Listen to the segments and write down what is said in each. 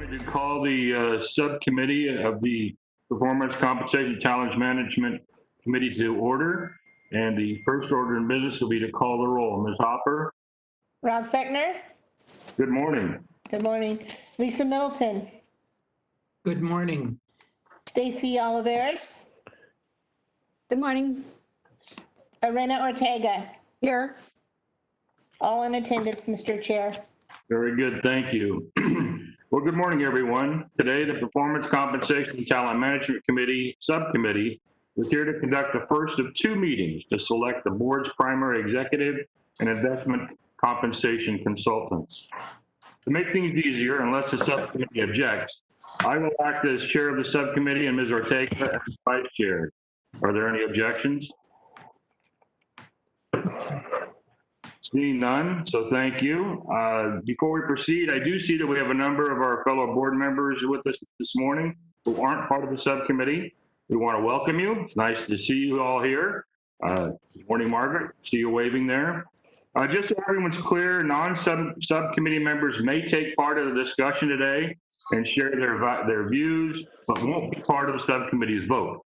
going to call the subcommittee of the Performance Compensation Challenge Management Committee to order. And the first order in business will be to call the roll. Ms. Hopper. Rob Fechner. Good morning. Good morning. Lisa Middleton. Good morning. Stacy Oliveris. Good morning. Arena Ortega. Here. All in attendance, Mr. Chair. Very good, thank you. Well, good morning, everyone. Today, the Performance Compensation and Talent Management Committee Subcommittee is here to conduct the first of two meetings to select the board's primary executive and investment compensation consultants. To make things easier, unless the subcommittee objects, I will act as chair of the subcommittee and Ms. Ortega as vice chair. Are there any objections? Seeing none, so thank you. Before we proceed, I do see that we have a number of our fellow board members with us this morning who aren't part of the subcommittee. We want to welcome you. It's nice to see you all here. Good morning, Margaret. See you waving there. Just so everyone's clear, non-subcommittee members may take part of the discussion today and share their views, but won't be part of the subcommittee's vote.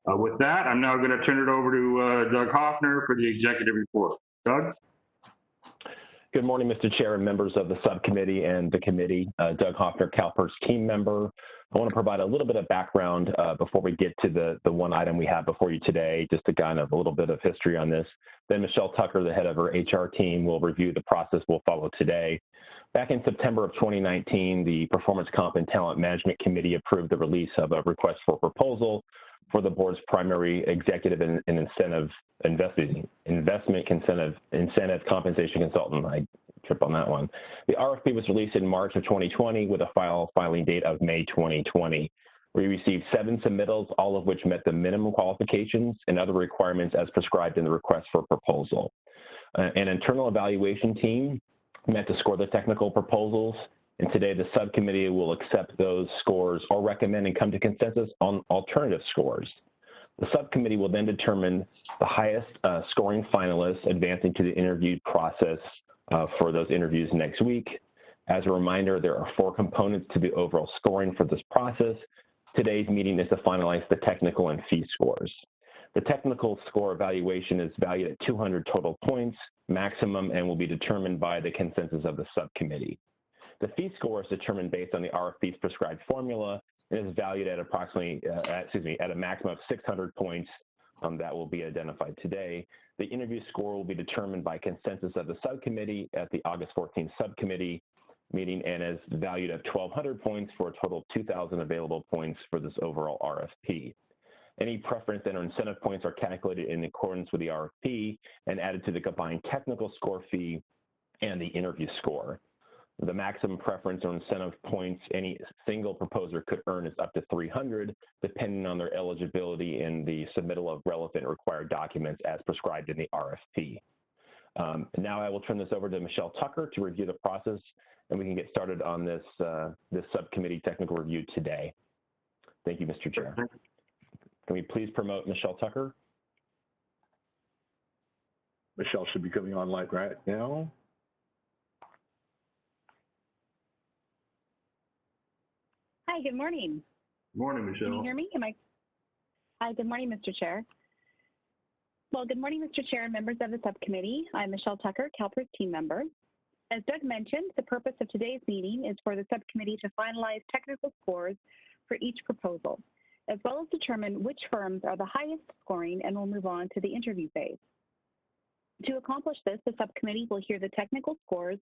With that, I'm now going to turn it over to Doug Hoffner for the executive report. Doug? Good morning, Mr. Chair and members of the subcommittee and the committee. Doug Hoffner, CalPERS team member. I want to provide a little bit of background before we get to the one item we have before you today, just to kind of a little bit of history on this. Then Michelle Tucker, the head of our HR team, will review the process we'll follow today. Back in September of 2019, the Performance Comp and Talent Management Committee approved the release of a request for proposal for the board's primary executive and incentive incentive compensation consultant. I trip on that one. The RFP was released in March of 2020 with a filing date of May 2020. We received 7 submittals, all of which met the minimum qualifications and other requirements as prescribed in the request for proposal. An internal evaluation team met to score the technical proposals, and today the subcommittee will accept those scores or recommend and come to consensus on alternative scores. The subcommittee will then determine the highest scoring finalists advancing to the interview process for those interviews next week. As a reminder, there are 4 components to the overall scoring for this process. Today's meeting is to finalize the technical and fee scores. The technical score evaluation is valued at 200 total points maximum and will be determined by the consensus of the subcommittee. The fee score is determined based on the RFP's prescribed formula and is valued at approximately, at a maximum of 600 points that will be identified today. The interview score will be determined by consensus of the subcommittee at the August 14th subcommittee meeting and is valued at 1,200 points for a total of 2,000 available points for this overall RFP. Any preference and incentive points are calculated in accordance with the RFP and added to the combined technical score fee and the interview score. The maximum preference or incentive points any single proposer could earn is up to 300, depending on their eligibility in the submittal of relevant required documents as prescribed in the RFP. Now I will turn this over to Michelle Tucker to review the process, and we can get started on this, this subcommittee technical review today. Thank you, Mr. Chair. Can we please promote Michelle Tucker? Michelle should be coming on live right now. Hi, good morning. Good morning, Michelle. Can you hear me? Hi, good morning, Mr. Chair. Well, good morning, Mr. Chair and members of the subcommittee. I'm Michelle Tucker, CalPERS team member. As Doug mentioned, the purpose of today's meeting is for the subcommittee to finalize technical scores for each proposal, as well as determine which firms are the highest scoring and will move on to the interview phase. To accomplish this, the subcommittee will hear the technical scores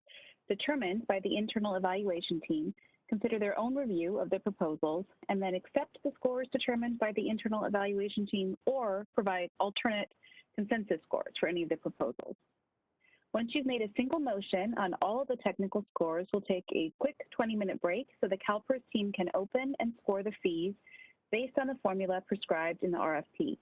determined by the internal evaluation team, consider their own review of the proposals, and then accept the scores determined by the internal evaluation team or provide alternate consensus scores for any of the proposals. Once you've made a single motion on all of the technical scores, we'll take a quick 20-minute break so the CalPERS team can open and score the fees based on the formula prescribed in the RFP.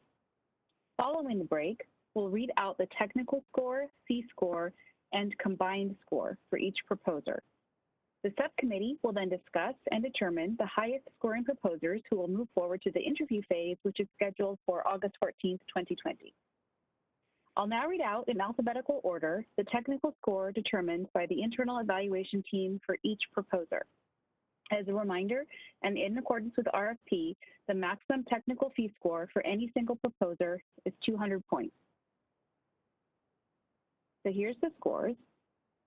Following the break, we'll read out the technical score, fee score, and combined score for each proposer. The subcommittee will then discuss and determine the highest scoring proposers who will move forward to the interview phase, which is scheduled for August 14th, 2020. I'll now read out in alphabetical order the technical score determined by the internal evaluation team for each proposer. As a reminder, and in accordance with RFP, the maximum technical fee score for any single proposer is 200 points. So here's the scores.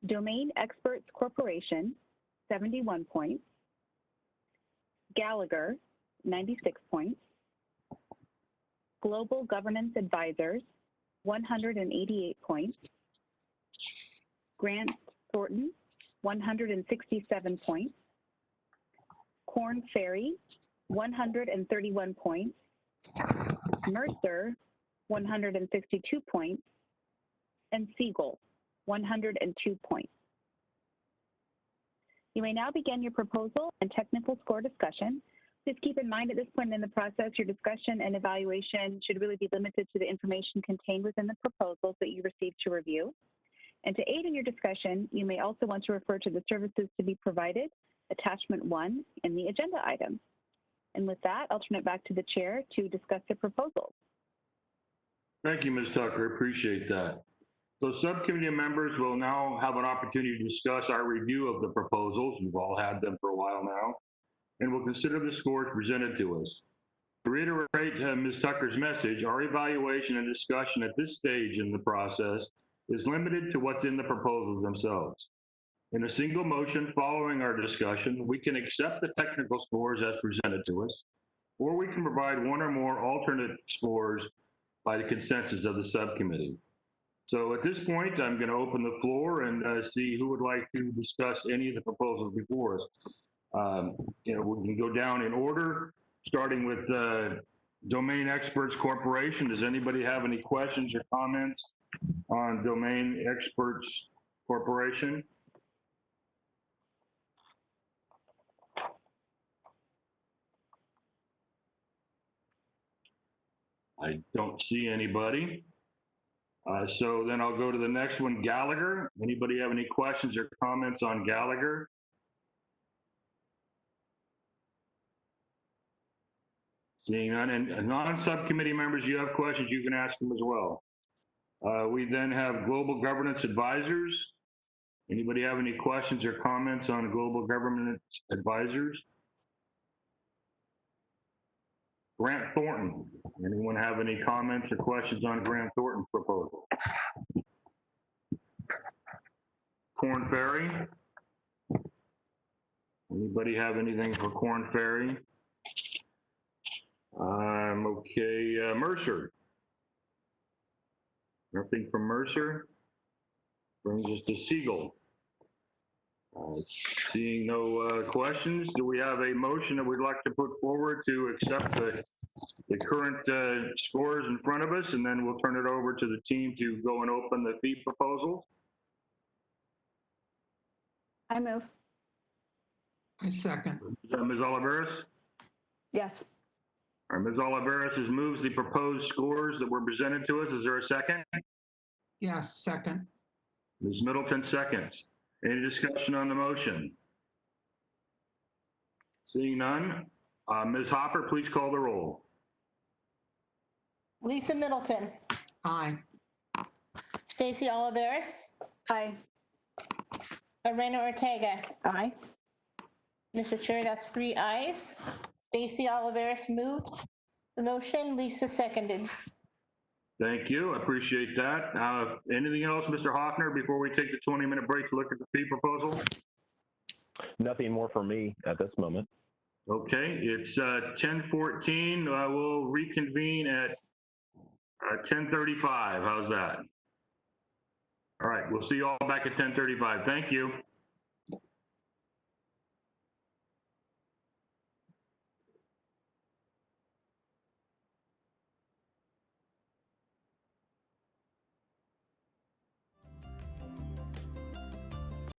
Domain Experts Corporation, 71 points. Gallagher, 96 points. Global Governance Advisors, 188 points. Grant Thornton, 167 points. Korn Ferry, 131 points. Mercer, 162 points. And Siegel, 102 points. You may now begin your proposal and technical score discussion. Please keep in mind at this point in the process, your discussion and evaluation should really be limited to the information contained within the proposals that you received to review. And to aid in your discussion, you may also want to refer to the services to be provided, attachment 1, in the agenda item. And with that, I'll turn it back to the chair to discuss the proposals. Thank you, Ms. Tucker. Appreciate that. So subcommittee members will now have an opportunity to discuss our review of the proposals. We've all had them for a while now, and we'll consider the scores presented to us. To reiterate Ms. Tucker's message, our evaluation and discussion at this stage in the process is limited to what's in the proposals themselves. In a single motion following our discussion, we can accept the technical scores as presented to us, or we can provide one or more alternate scores by the consensus of the subcommittee. So at this point, I'm going to open the floor and see who would like to discuss any of the proposals before us. We can go down in order, starting with Domain Experts Corporation. Does anybody have any questions or comments on Domain Experts Corporation? I don't see anybody. So then I'll go to the next one, Gallagher. Anybody have any questions or comments on Gallagher? Seeing none, and non-subcommittee members, you have questions, you can ask them as well. We then have Global Governance Advisors. Anybody have any questions or comments on Global Governance Advisors? Grant Thornton. Anyone have any comments or questions on Grant Thornton's proposal? Korn Ferry. Anybody have anything for Korn Ferry? Okay, Mercer. Nothing from Mercer. Brings us to Siegel. Seeing no questions, do we have a motion that we'd like to put forward to accept the current scores in front of us, and then we'll turn it over to the team to go and open the fee proposals? I move. I second. Ms. Oliveris? Yes. All right, Ms. Oliveris moves the proposed scores that were presented to us. Is there a second? Yes, second. Ms. Middleton seconds. Any discussion on the motion? Seeing none, Ms. Hopper, please call the roll. Lisa Middleton, Aye. Stacy Oliveris, Aye. Elena Ortega. Aye. Mr. Chair, that's 3 ayes. Stacy Oliveris moved the motion, Lisa seconded. Thank you. I appreciate that. Anything else, Mr. Hoffner, before we take the 20-minute break to look at the fee proposal? Nothing more for me at this moment. Okay, it's 10:14. We'll reconvene at 10:35. How's that? All right, we'll see you all back at 10:35. Thank you.